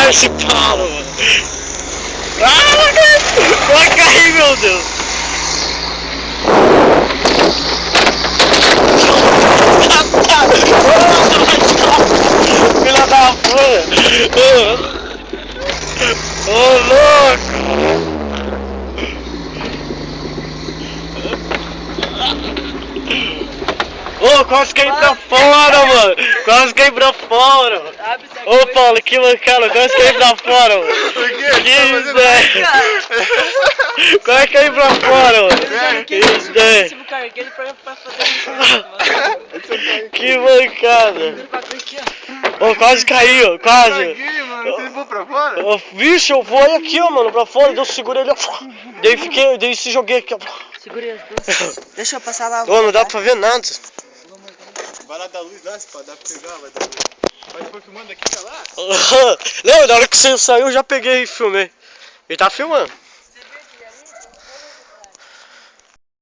Ai, esse Paulo, mano. Ah, vai cair, meu Deus. Filha da puta. Ô, louco. Ô, quase caí pra fora, mano. Quase caí pra fora, mano. Ô, Paulo, que mancada, quase caí pra fora, mano. Por quê? Que ideia. Quase caí pra fora, mano. Que ideia. Que mancada. Ô, quase caiu, quase. Aqui, mano, você foi pra fora? Ô, vixe, eu vou aqui, ó, mano, pra fora, eu segurei ele, ó. Daí se joguei aqui, ó. Segurei as duas. Deixa eu passar lá. Ô, não dá pra ver nada. Vai lá dar luz lá, se pode dar pra pegar, vai dar luz. Mas foi filmando aqui pra lá? Não, na hora que você saiu eu já peguei e filmei. Ele tá filmando.